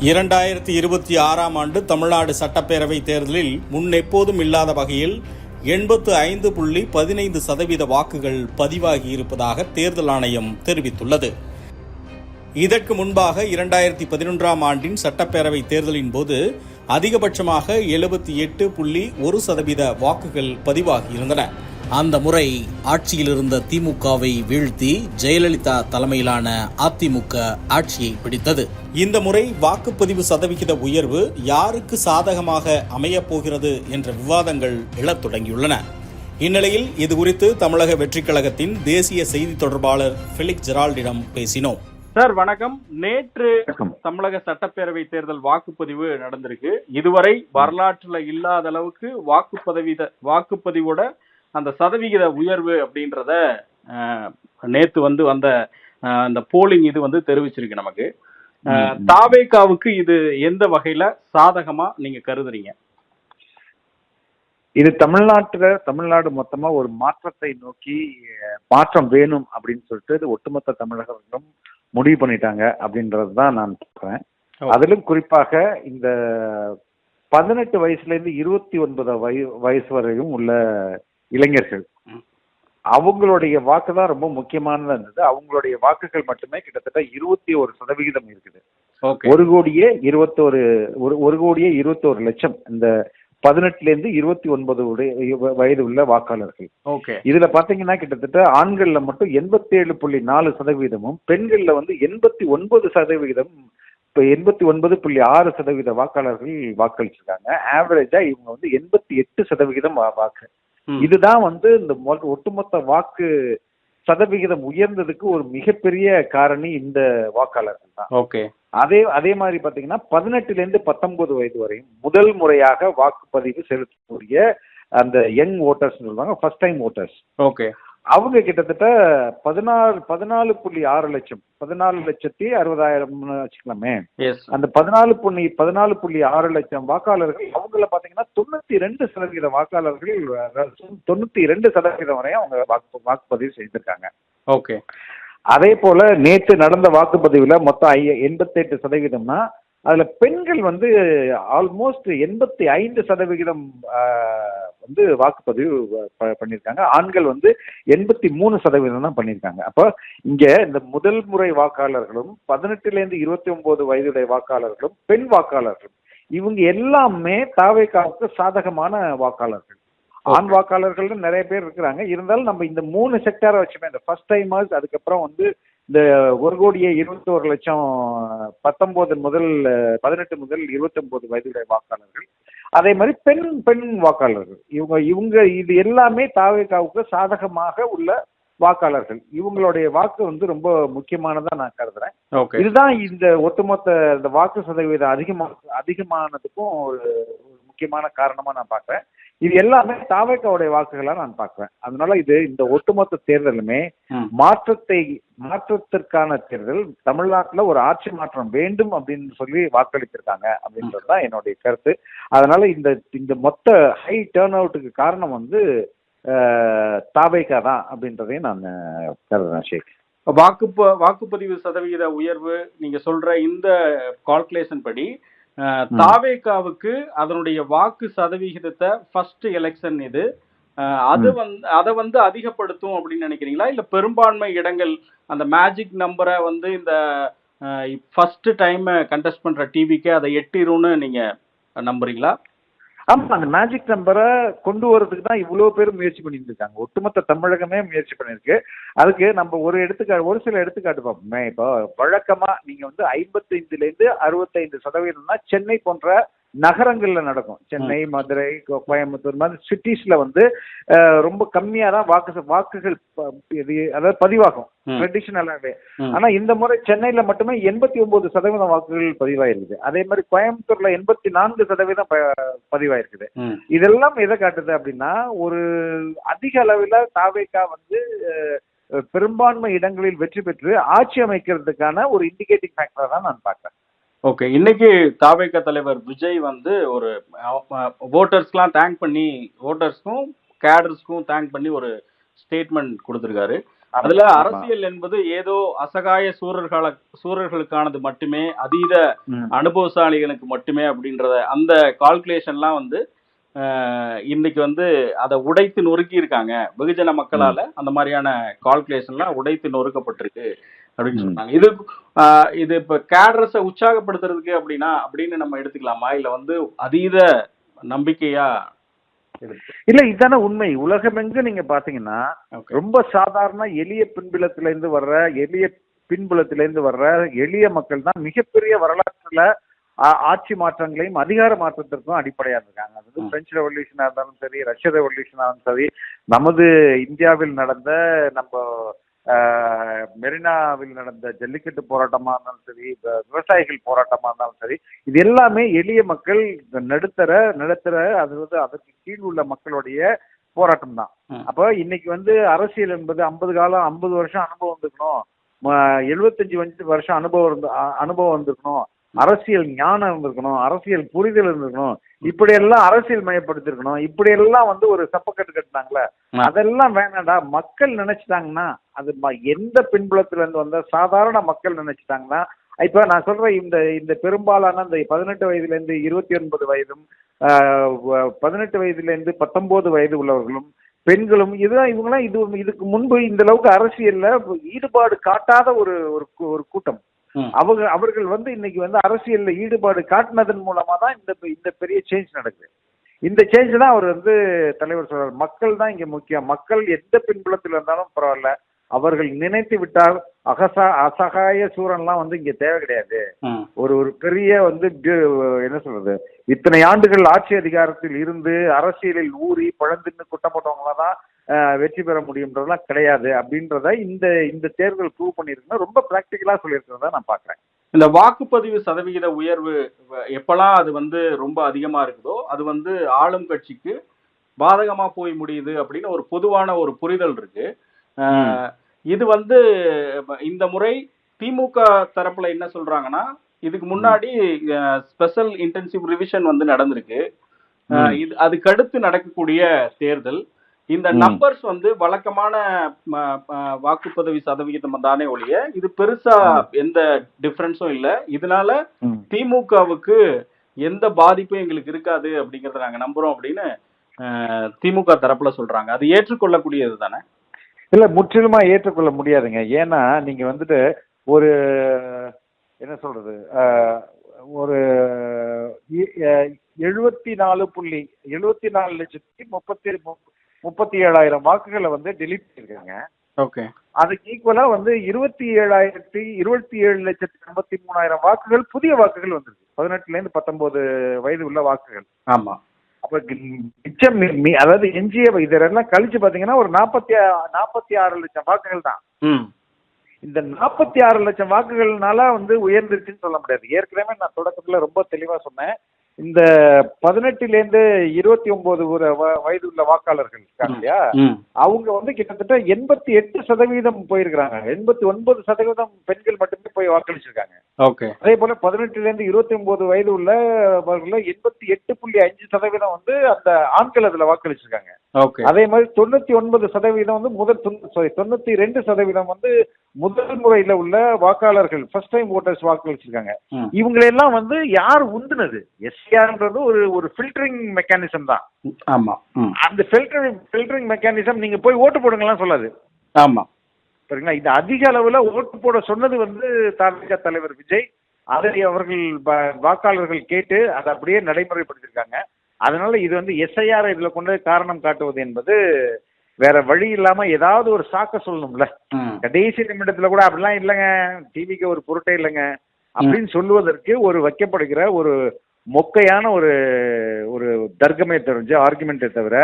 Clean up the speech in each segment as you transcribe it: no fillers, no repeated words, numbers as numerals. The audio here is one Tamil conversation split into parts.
2026ஆம் ஆண்டு தமிழ்நாடு சட்டப்பேரவை தேர்தலில் முன்னெப்போதும் இல்லாத வகையில் 85.15% வாக்குகள் பதிவாகியிருப்பதாக தேர்தல் ஆணையம் தெரிவித்துள்ளது. இதற்கு முன்பாக 2011ஆம் ஆண்டின் சட்டப்பேரவை தேர்தலின் போது அதிகபட்சமாக 78.1% வாக்குகள் பதிவாகியிருந்தன. அந்த முறை ஆட்சியில் இருந்த திமுகவை வீழ்த்தி ஜெயலலிதா தலைமையிலான அதிமுக ஆட்சியை பிடித்தது. இந்த முறை வாக்குப்பதிவு சதவிகித உயர்வு யாருக்கு சாதகமாக அமையப் போகிறது என்ற விவாதங்கள் எழத் தொடங்கியுள்ளன. இந்நிலையில் இதுகுறித்து தமிழக வெற்றிக் கழகத்தின் தேசிய செய்தி தொடர்பாளர் ஃபெலிக்ஸ் ஜெரால்டிடம் பேசினோம். சார் வணக்கம். நேற்று தமிழக சட்டப்பேரவை தேர்தல் வாக்குப்பதிவு நடந்திருக்கு. இதுவரை வரலாற்றுல இல்லாத அளவுக்கு வாக்குப்பதிவோட அந்த சதவிகித உயர்வு அப்படின்றத நேத்து வந்த அந்த போலிங் இது தெரிவிச்சிருக்கு நமக்கு. தாவேகாவுக்கு இது எந்த வகையில சாதகமா நீங்க கருதுறீங்க? இது தமிழ்நாடு மொத்தமா ஒரு மாற்றத்தை நோக்கி மாற்றம் வேணும் அப்படின்னு சொல்லிட்டு இது ஒட்டுமொத்த தமிழகங்களும் முடிவு பண்ணிட்டாங்க அப்படின்றதுதான் நான் பார்க்கிறேன். அதிலும் குறிப்பாக இந்த 18 வயசுல இருந்து 29 வயசு வரையும் உள்ள இளைஞர்கள், அவங்களுடைய வாக்கு தான் ரொம்ப முக்கியமானதா இருந்தது. அவங்களுடைய வாக்குகள் மட்டுமே கிட்டத்தட்ட 21% இருக்குது. 1,21,21 லட்சம் இந்த 18ல இருந்து 29 வயது உள்ள வாக்காளர்கள். இதுல பாத்தீங்கன்னா கிட்டத்தட்ட ஆண்கள்ல மட்டும் 87.4%, பெண்கள்ல 89%, இப்ப 89.6% வாக்காளர்கள் வாக்களிச்சிருக்காங்க. ஆவரேஜா இவங்க 88% வாக்கு. இதுதான் இந்த ஒட்டுமொத்த வாக்கு சதவிகிதம் உயர்ந்ததுக்கு ஒரு மிகப்பெரிய காரணி இந்த வாக்காளர்கள் தான். அதே மாதிரி பாத்தீங்கன்னா 18ல இருந்து 19 வயது வரையும் முதல் முறையாக வாக்குப்பதிவு செலுத்தக்கூடிய அந்த யங் ஓட்டர்ஸ் சொல்லுவாங்க, ஃபர்ஸ்ட் டைம் ஓட்டர்ஸ். அவங்க கிட்டத்தட்ட 14.6 லட்சம், 14,60,000 வச்சுக்கலாமே. அந்த 14.6 லட்சம் வாக்காளர்கள், அவங்கள பாத்தீங்கன்னா 92% வாக்காளர்கள் 92% வரையும் அவங்க வாக்குப்பதிவு செய்திருக்காங்க. அதே போல நேற்று நடந்த வாக்குப்பதிவுல மொத்தம் 88%. அதுல பெண்கள் ஆல்மோஸ்ட் 85% வாக்குப்பதிவு பண்ணிருக்காங்க. ஆண்கள் 83% தான் பண்ணிருக்காங்க. அப்ப இங்க இந்த முதல் முறை வாக்காளர்களும் 18ல இருந்து 29 வயதுடைய வாக்காளர்களும் பெண் வாக்காளர்களும் இவங்க எல்லாமே தாவேகாவுக்கு சாதகமான வாக்காளர்கள். ஆண் வாக்காளர்கள் நிறைய பேர் இருக்கிறாங்க. இருந்தாலும் நம்ம இந்த 3 செக்டாரை வச்சுமே, இந்த ஃபர்ஸ்ட் டைமர்ஸ், அதுக்கப்புறம் இந்த 1,21,00,000 18 முதல் 29 வயதுடைய வாக்காளர்கள், அதே மாதிரி பெண் வாக்காளர்கள், இவங்க இது எல்லாமே தாவேகாவுக்கு சாதகமாக உள்ள வாக்காளர்கள். இவங்களுடைய வாக்கு ரொம்ப முக்கியமானதா நான் கருதுறேன். இதுதான் இந்த ஒட்டுமொத்த இந்த வாக்கு சதவீதம் அதிகமானதுக்கும் ஒரு முக்கியமான காரணமா நான் பாக்குறேன். இது எல்லாமே தாவேகாவுடைய வாக்குகளா நான் பாக்குறேன். அதனால இந்த ஒட்டுமொத்த தேர்தலுமே மாற்றத்திற்கான தேர்தல். தமிழ்நாட்டுல ஒரு ஆட்சி மாற்றம் வேண்டும் அப்படின்னு சொல்லி வாக்களித்திருக்காங்க அப்படின்றதுதான் என்னுடைய கருத்து. அதனால இந்த மொத்த ஹை டர்ன் அவுட்டுக்கு காரணம் தாவேகா தான் அப்படின்றதையும் நான் கருதுறேன். ஷேக், வாக்குப்பதிவு சதவிகித உயர்வு நீங்க சொல்ற இந்த கால்குலேஷன் படி தாவேகாவுக்கு அதனுடைய வாக்கு சதவிகிதத்தை ஃபர்ஸ்ட் எலெக்ஷன் இது அதை அதிகப்படுத்தும் அப்படின்னு நினைக்கிறீங்களா? இல்ல பெரும்பான்மை இடங்கள் அந்த மேஜிக் நம்பரை இந்த ஃபர்ஸ்ட் டைம் கண்டெஸ்ட் பண்ற டிவிக்கு அதை எட்டிரும்னு நீங்க நம்புறீங்களா? ஆமா, அந்த மேஜிக் நம்பரை கொண்டு வரதுக்கு தான் இவ்வளவு பேரும் முயற்சி பண்ணிட்டு இருக்காங்க. ஒட்டுமொத்த தமிழகமே முயற்சி பண்ணிருக்கு. அதுக்கு நம்ம ஒரு சில எடுத்துக்காட்டு பார்ப்போமே. இப்போ வழக்கமா நீங்க 55ல இருந்து 65% சென்னை போன்ற நகரங்கள்ல நடக்கும். சென்னை, மதுரை, கோயம்புத்தூர் மாதிரி சிட்டிஸ்ல ரொம்ப கம்மியா தான் வாக்குகள் அதாவது பதிவாகும் ட்ரெடிஷனலாவே. ஆனா இந்த முறை சென்னையில மட்டுமே 89% வாக்குகள் பதிவாயிருக்குது. அதே மாதிரி கோயம்புத்தூர்ல 84% பதிவாயிருக்குது. இதெல்லாம் எதை காட்டுது அப்படின்னா, ஒரு அதிக அளவில் தாவேகா பெரும்பான்மை இடங்களில் வெற்றி பெற்று ஆட்சி அமைக்கிறதுக்கான ஒரு இண்டிகேட்டிங் ஃபேக்டரா தான் நான் பார்க்கிறேன். இன்னைக்கு தாவேகா தலைவர் விஜய் ஒரு ஓட்டர்ஸ்க்குலாம் தேங்க் பண்ணி, ஓட்டர்ஸ்க்கும் கேடர்ஸ்க்கும் தேங்க் பண்ணி ஒரு ஸ்டேட்மெண்ட் கொடுத்துருக்காரு. ஆமா அதுல ஆமா. அரசியல் என்பது ஏதோ அசகாய சூரர்களுக்கானது மட்டுமே, அதீத ம். அனுபவசாலிகளுக்கு மட்டுமே அப்படின்றத அந்த கால்குலேஷன்லாம் வந்து இன்னைக்கு வந்து அதை உடைத்து நொறுக்கி இருக்காங்க. வெகுஜன ம். மக்களால அந்த மாதிரியான கால்குலேஷன்லாம் உடைத்து நொறுக்கப்பட்டிருக்கு அப்படின்னு ம். சொன்னாங்க. இது இப்ப கேடரஸை உற்சாகப்படுத்துறதுக்கு அப்படின்னு நம்ம எடுத்துக்கலாமா, இல்ல வந்து அதீத நம்பிக்கையா எடுத்து? இல்ல இதுதானே உண்மை. உலகமெங்கு நீங்க பாத்தீங்கன்னா ஓகே. ரொம்ப சாதாரண எளிய பின்புலத்திலிருந்து வர்ற எளிய மக்கள் தான் மிகப்பெரிய வரலாற்றுல ஆட்சி மாற்றங்களையும் அதிகார மாற்றத்திற்கும் அடிப்படையா இருக்காங்க. அது ம். பிரெஞ்சு ரெவல்யூஷனா இருந்தாலும் சரி, ரஷ்ய ரெவல்யூஷனா இருந்தாலும் சரி, நமது இந்தியாவில் நடந்த நம்ம மெரினாவில் நடந்த ஜல்லிக்கட்டு போராட்டமா இருந்தாலும் சரி, விவசாயிகள் போராட்டமா இருந்தாலும் சரி, இது எல்லாமே எளிய மக்கள், நடுத்தர அது வந்து அதற்கு கீழ் உள்ள மக்களுடைய போராட்டம் தான். ம். அப்ப இன்னைக்கு வந்து அரசியல் என்பது 50 வருஷம் அனுபவம் இருந்திருக்கணும், 75 வருஷம் அனுபவம் இருந்திருக்கணும், அரசியல் ஞானம் இருந்திருக்கணும், அரசியல் புரிதல் இருந்திருக்கணும், இப்படி எல்லாம் அரசியல் மயப்படுத்திருக்கணும், இப்படி எல்லாம் வந்து ஒரு சப்பக்கட்டு கட்டினாங்களே, அதெல்லாம் வேணாண்டா. மக்கள் நினைச்சிட்டாங்கன்னா, அது எந்த பின்புலத்துல இருந்து வந்த சாதாரண மக்கள் நினைச்சிட்டாங்கன்னா, இப்ப நான் சொல்றேன், இந்த பெரும்பாலான இந்த 18 வயதுல இருந்து 29 வயதும் 18 வயதுல இருந்து 19 வயது உள்ளவர்களும் பெண்களும் இவங்கெல்லாம் இதுக்கு முன்பு இந்த அளவுக்கு அரசியல்ல ஈடுபாடு காட்டாத ஒரு கூட்டம். அவர்கள் வந்து இன்னைக்கு வந்து அரசியல்ல ஈடுபாடு காட்டினதன் மூலமா தான் இந்த பெரிய சேஞ்ச் நடக்குது. இந்த சேஞ்ச் தான் அவர் வந்து தலைவர் சொல்றாரு, மக்கள் தான் இங்க முக்கியம். மக்கள் எந்த பின்புலத்தில் இருந்தாலும் பரவாயில்ல, அவர்கள் நினைத்து விட்டால் அசகாய சூரன்லாம் வந்து இங்க தேவை கிடையாது. ஒரு பெரிய வந்து என்ன சொல்றது, இத்தனை ஆண்டுகள் ஆட்சி அதிகாரத்தில் இருந்து அரசியலில் ஊறி பழந்தின்னு குட்டம் போட்டவங்களா தான் வெற்றி பெற முடியும்ன்றதெல்லாம் கிடையாது அப்படின்றத இந்த தேர்தல் ப்ரூவ் பண்ணிருக்குன்னா ரொம்ப பிராக்டிக்கலா சொல்லியிருக்கிறதா நான் பாக்குறேன். இந்த வாக்குப்பதிவு சதவிகித உயர்வு எப்பெல்லாம் அது வந்து ரொம்ப அதிகமா இருக்குதோ அது வந்து ஆளும் கட்சிக்கு பாதகமா போய் முடியுது அப்படின்னு ஒரு பொதுவான ஒரு புரிதல் இருக்கு. இது வந்து இந்த முறை திமுக தரப்புல என்ன சொல்றாங்கன்னா, இதுக்கு முன்னாடி ஸ்பெஷல் இன்டென்சிவ் ரிவிஷன் வந்து நடந்திருக்கு. அதுக்கு அடுத்து நடக்கக்கூடிய தேர்தல் இந்த நம்பர்ஸ் வந்து வழக்கமான வாக்குப்பதிவு சதவிகிதம் தானே ஒழிய இது பெருசா எந்த டிஃபரன்ஸும் இல்ல. இதனால திமுகவுக்கு எந்த பாதிப்பும் எங்களுக்கு இருக்காது அப்படிங்கறத நாங்க நம்புறோம் அப்படின்னு திமுக தரப்புல சொல்றாங்க. அது ஏற்றுக்கொள்ளக்கூடியது தானே? இல்ல, முற்றிலுமா ஏற்றுக்கொள்ள முடியாதுங்க. ஏன்னா நீங்க வந்துட்டு ஒரு என்ன சொல்றது, ஒரு 74,37,000 வாக்குகளை வந்து டெலிட் பண்ணிருக்காங்க. ஓகே. அதுக்கு ஈக்குவலா வந்து 27,83,000 வாக்குகள் புதிய வாக்குகள் வந்திருக்கு. 18ல இருந்து 19 வயது உள்ள வாக்குகள். ஆமா. அப்ப மிச்சம் அதாவது எஞ்சிய இதெல்லாம் கழிச்சு பாத்தீங்கன்னா ஒரு 46 லட்சம் வாக்குகள் தான். இந்த 46 லட்சம் வாக்குகள்னால வந்து உயர்ந்துருச்சுன்னு சொல்ல முடியாது. ஏற்கனவே நான் தொடக்கத்துல ரொம்ப தெளிவா சொன்னேன், இந்த 18ல இருந்து 29 வயது உள்ள வாக்காளர்கள் இருக்காங்க இல்லையா, அவங்க வந்து கிட்டத்தட்ட 88% போயிருக்கிறாங்க. 89% பெண்கள் மட்டுமே போய் வாக்களிச்சிருக்காங்க. அதே போல 18ல இருந்து 29 வயது உள்ளவர்கள் 88.5% வந்து அந்த ஆண்கள் அதுல வாக்களிச்சிருக்காங்க. அதே மாதிரி 99% வந்து 92% வந்து முதல் முறையில உள்ள வாக்காளர்கள், ஃபர்ஸ்ட் டைம் ஓட்டர்ஸ் வாக்களிச்சிருக்காங்க. இவங்களெல்லாம் வந்து யார் உந்துனது? எஸ்ஆர்ன்றது ஒரு ஃபில்டரிங் மெக்கானிசம் தான். ஆமா. அந்த ஃபில்டரிங் மெக்கானிசம் நீங்க போய் ஓட்டு போடுங்கலாம் சொல்லாது. ஆமா, சரிங்களா? இது அதிக அளவுல ஓட்டு போட சொன்னது வந்து தாவேகா தலைவர் விஜய். அதை அவர்கள் வாக்காளர்கள் கேட்டு அதை அப்படியே நடைமுறைப்படுத்திருக்காங்க. அதனால இது வந்து எஸ்ஐஆர் இதுல கொண்டு காரணம் காட்டுவது என்பது வேற வழி இல்லாம ஏதாவது ஒரு சாக்க சொல்லணும்ல. கடைசி நிமிடத்துல கூட அப்படிலாம் இல்லைங்க, டிவிக்கு ஒரு பொருட்டே இல்லைங்க அப்படின்னு சொல்லுவதற்கு ஒரு வைக்கப்படுகிற ஒரு மொக்கையான ஒரு தர்க்கமே தெரிஞ்ச ஆர்குமெண்ட்டை தவிர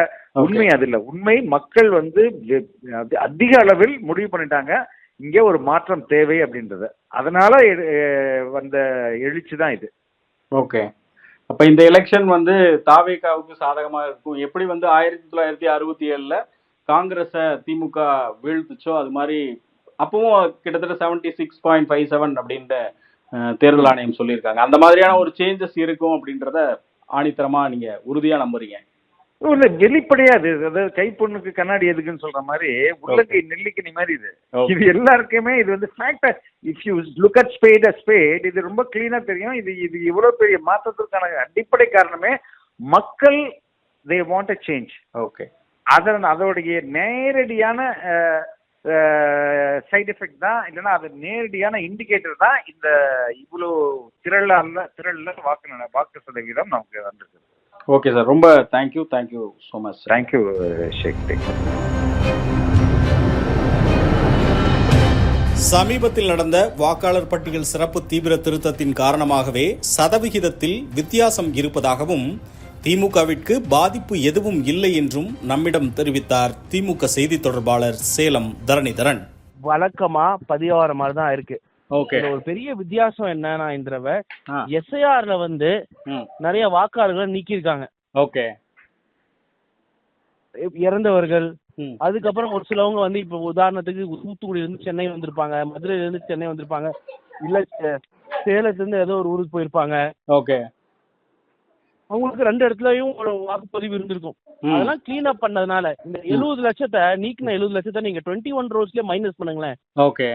உண்மை அது இல்லை. உண்மை மக்கள் வந்து அதிக அளவில் முடிவு பண்ணிட்டாங்க இங்கே ஒரு மாற்றம் தேவை அப்படின்றது. அதனால வந்த எழுச்சி தான் இது. ஓகே. அப்ப இந்த எலெக்ஷன் வந்து தாவேகாவுக்கு சாதகமா இருக்கும். எப்படி வந்து 1967ல காங்கிரஸ திமுக வீழ்த்துச்சோ அது மாதிரி அப்பவும் கிட்டத்தட்ட 76.57 அப்படின்ற தேர்தல் ஆணையம் சொல்லியிருக்காங்க. அந்த மாதிரியான ஒரு சேஞ்சஸ் இருக்கும் அப்படின்றத ஆணித்தரமா நீங்க உறுதியா நம்புறீங்க? இல்ல வெளிப்படையா அது, அதாவது கைப்பொண்ணுக்கு கண்ணாடி எதுக்குன்னு சொல்ற மாதிரி உள்ளங்கை நெல்லிக்கனி மாதிரி இது. இது எல்லாருக்குமே இது வந்து factor. If you look at spade a spade, இது ரொம்ப கிளீனா தெரியும். இது இவ்வளவு பெரிய மாற்றத்திற்கான அடிப்படை காரணமே மக்கள் they want a change. Okay. அதோடைய நேரடியான சைடு எஃபெக்ட் தான், இல்லைன்னா அது நேரடியான இண்டிகேட்டர் தான் இந்த இவ்வளோ திரள்ல வாக்கு சதவீதம் நமக்கு வந்திருக்கு. ஓகே சார், ரொம்ப தேங்க்யூ ஸோ மச். தேங்க்யூ ஷேக். சமீபத்தில் நடந்த வாக்காளர் பட்டியல் சிறப்பு தீவிர திருத்தத்தின் காரணமாகவே சதவிகிதத்தில் வித்தியாசம் இருப்பதாகவும் திமுகவிற்கு பாதிப்பு எதுவும் இல்லை என்றும் நம்மிடம் தெரிவித்தார் திமுக செய்தி தொடர்பாளர் சேலம் தரணிதரன். வழக்கமா பதிவார மாதிரி தான் இருக்கு. ஓகே. ஒரு பெரிய வித்தியாசம் என்னன்னா இந்த தடவை எஸ்ஐஆர்ல வந்து நிறைய வாக்காளர்களை நீக்கியிருக்காங்க. ஓகே. இறந்தவர்கள், அதுக்கப்புறம் ஒரு சிலவங்க வந்து இப்ப உதாரணத்துக்கு தூத்துக்குடியில இருந்து சென்னை வந்திருப்பாங்க, மதுரையில இருந்து சென்னை வந்திருப்பாங்க, இல்ல சேலத்துல இருந்து ஏதோ ஒரு ஊருக்கு போயிருப்பாங்க. ஓகே. அவங்களுக்கு 2 இடத்துலயும் ஒரு வாக்குப்பதிவு இருந்திருக்கும். அதெல்லாம் கிளீன் அப் பண்ணதுனால இந்த 70 லட்சத்தை நீக்கின 70 லட்சத்தை நீங்க 21 ரோஸ்லயே மைனஸ் பண்ணுங்களேன். ஓகே.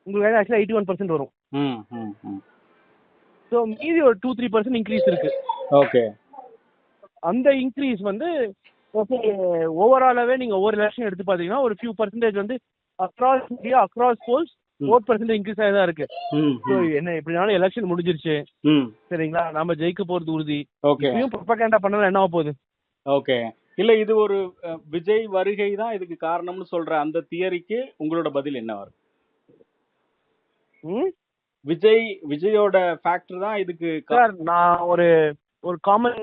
உங்களுக்கு ஆக்சுவலா 81% வரும். ஸோ மீதி ஒரு 2-3% இன்க்ரீஸ் இருக்கு. ஓகே. அந்த இன்க்ரீஸ் வந்து ஓவராலாவே நீங்க ஒவ்வொரு எலெக்ஷன் எடுத்து பாத்தீங்கன்னா ஒரு ஃபியூ பர்சன்டேஜ் வந்து across India across polls vote percentage increase ஆகி தான் இருக்கு. என்ன எப்படினாலும் எலெக்ஷன் முடிஞ்சிருச்சு, சரிங்களா, நம்ம ஜெயிக்க போறது உறுதி. ப்ரொபகண்டா பண்ணா என்ன போகுது? ஓகே. இல்ல இது ஒரு விஜய் வருகை தான் இதுக்கு காரணம்னு சொல்ற அந்த தியரிக்கு உங்களோட பதில் என்ன வரும்? விஜயோட ஃபேக்டர் தான் இதுக்கு. சார் நான் ஒரு காமன்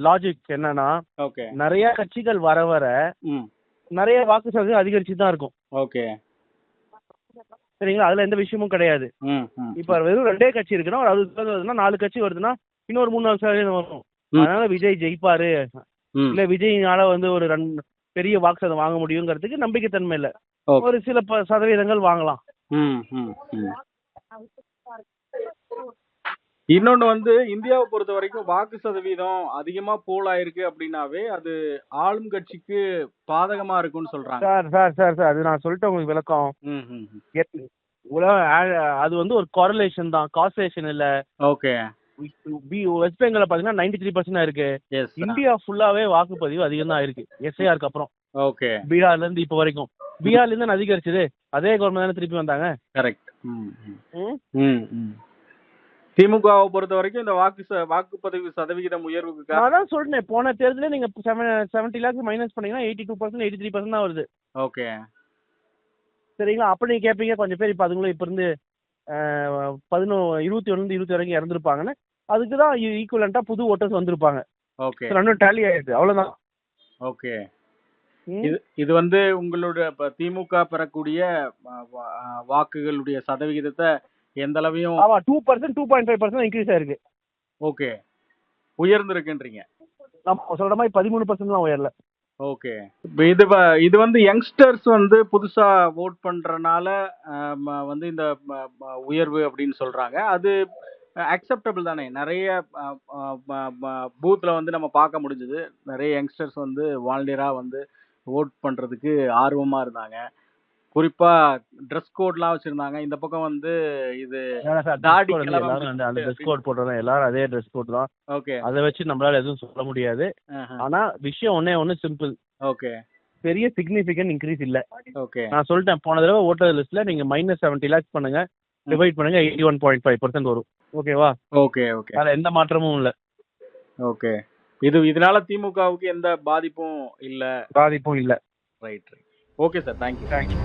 லாஜிக் என்னன்னா, நிறைய கட்சிகள் வர வர நிறைய வாக்கு சதவீதம் அதிகரிச்சு தான் இருக்கும். ஓகே. சரிங்களா, அதுல எந்த விஷயமும் கிடையாது. இப்ப வெறும் 2 கட்சி இருக்குன்னா ஒரு 60% 4 கட்சி வருதுன்னா இன்னொரு 3-4% வரும். அதனால விஜய் ஜெயிப்பாரு, இல்ல விஜய்னால வந்து ஒரு பெரிய வாக்கு சதவீதம் வாங்க முடியுங்கிறதுக்கு நம்பிக்கைத்தன்மை இல்ல. ஒரு சில சதவீதங்கள் வாங்கலாம். இன்னொன்னு வந்து இந்தியாவை பொறுத்த வரைக்கும் வாக்கு சதவீதம் அதிகமா போல் ஆயிருக்கு அப்படின்னாவே அது ஆளும் கட்சிக்கு பாதகமா இருக்கும்னு சொல்றாங்க. சார் அது நான் சொல்லிட்டு உங்களுக்கு விளக்கம். அது வந்து ஒரு காரலேஷன் தான், காசலேஷன் இல்ல. ஓகே. வெஸ்ட் பெங்கால பாத்தீங்கன்னா 93% இருக்கு. இந்தியா ஃபுல்லாவே வாக்குப்பதிவு அதிகம் தான் இருக்கு எஸ்ஐஆருக்கு அப்புறம். ஓகே. பீகார்ல இருந்து இப்ப வரைக்கும் பீகார்ல இருந்து அதிகரிச்சது அதே கவர்மெண்ட் தானே திருப்பி வந்தாங்க. கரெக்ட். திமுகவை பொறுத்த வரைக்கும் இந்த வாக்குப்பதிவு சதவிகிதம் உயர்வுக்கு அதான் சொல்றேன், போன தேர்தலே நீங்க 70 lakhs மைனஸ் பண்ணீங்கன்னா 82% 83% தான் வருது. ஓகே. சரிங்களா, அப்ப நீங்க கேட்பீங்க கொஞ்சம் பேர் இப்ப அதுங்களும் இப்ப இருந்து 21 வரைக்கும் இறந்துருப்பாங்கன்னு. அதுக்குதான் ஈக்குவலண்டா புது ஓட்டர்ஸ் வந்திருப்பாங்க. ஓகே. ரெண்டும் டேலி ஆயிடுது, அவ்வளவுதான். ஓகே. இது வந்து உங்களோட திமுக பெறக்கூடிய வாக்குகளுடைய சதவிகிதத்தை எந்த அளவையும் 2%, 2.5% இன்க்ரீஸ் ஆயிருக்கு. ஓகே. உயர்ந்திருக்குன்றீங்க. நம்ம சொல்ற மாதிரி 13% தான் உயரல. ஓகே. இது வந்து யங்ஸ்டர்ஸ் வந்து புதுசா ஓட் பண்றனால வந்து இந்த உயர்வு அப்படின்னு சொல்றாங்க. அது அக்செப்டபிள் தானே? நிறைய பூத்ல வந்து நம்ம பார்க்க முடிஞ்சது, நிறைய யங்ஸ்டர்ஸ் வந்து வாலண்டியரா வந்து ஓட் பண்றதுக்கு ஆர்வமா இருந்தாங்க. குறிப்பா ட்ரெஸ் கோட்லாம் வச்சிருந்தாங்க. இந்த பக்கம் வந்து இது தாடி ட்ரெஸ் கோட் போடுறோம், எல்லாரும் அதே ட்ரெஸ் கோட் தான். ஓகே. அதை வச்சு நம்மளால எதுவும் சொல்ல முடியாது. ஆனா விஷயம் ஒண்ணு சிம்பிள். ஓகே. பெரிய சிக்னிபிகன்ட் இன்க்ரீஸ் இல்ல. ஓகே. நான் சொல்லிட்டேன், போன தடவை ஓட்டர் லிஸ்ட்ல நீங்க -70 lakhs பண்ணுங்க, டிவைட் பண்ணுங்க, 81.5% வரும். ஓகேவா? ஓகே. ஓகே. அதுல எந்த மாற்றமும் இல்ல. ஓகே. இதனால திமுகவுக்கு எந்த பாதிப்பும் இல்ல. ரைட். Okay sir, thank you.